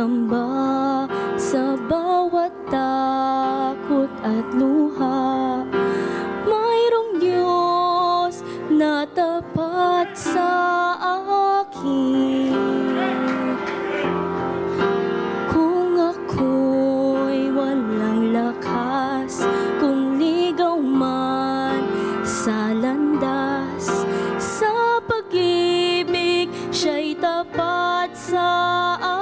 samba sa bawat takot at luha. Mayroong Diyos na tapat sa akin. Kung ako'y walang lakas, kung ligaw man sa landas, sa pag-ibig siya'y tapat sa akin.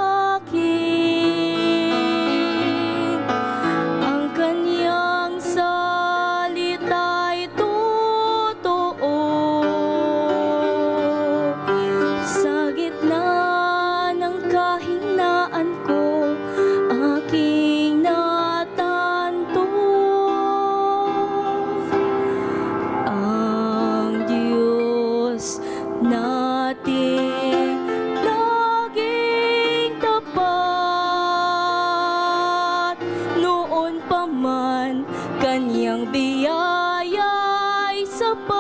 Ang kanyang salita'y totoo. Sa gitna ng kahinaan ko, aking natanto ang Diyos natin laging tapat. Noon pa man kanyang biyaya'y sapat.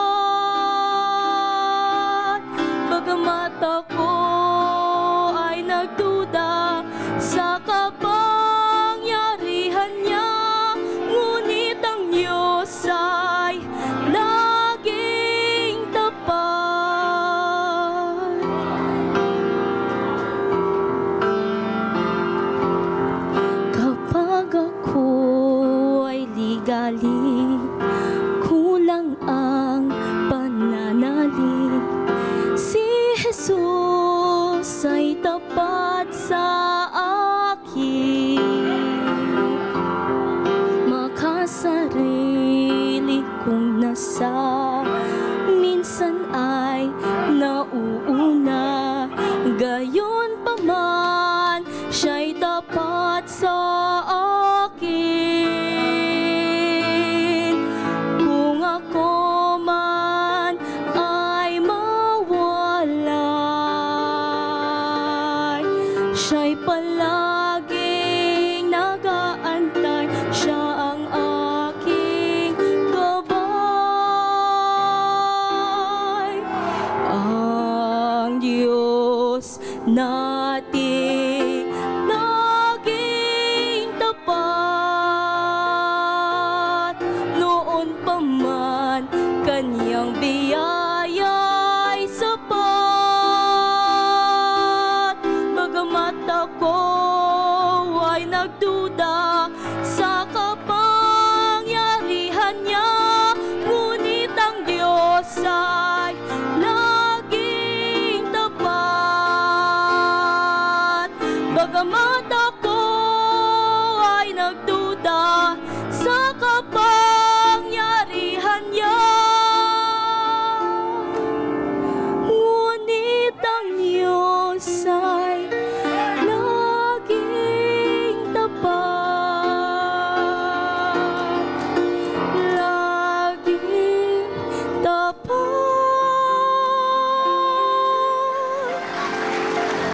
Bagamat ako ay nagduda sa kapangyarihan niya, ngunit ang Diyos ay laging tapat. Kapag ako ay ligalig, kulang ang pananalig, si Jesus ay tapat sa akin. Makasarili kong nasa, minsan ay nauuna, gayon pa man siya'y tapat sa akin. Kung ako man ay mawalay, siya'y palaging nag-aantay, siya ang aking gabay. Ang Diyos natin laging tapat. Noon pa man kanyang biyaya'y sapat. Bagamat ako ay nagduda sa kapangyarihan niya, ngunit ang Diyos ay laging tapat. Ang Diyos natin laging tapat. Noon pa man kanyang biyaya'y sapat. Bagamat ako ay nagduda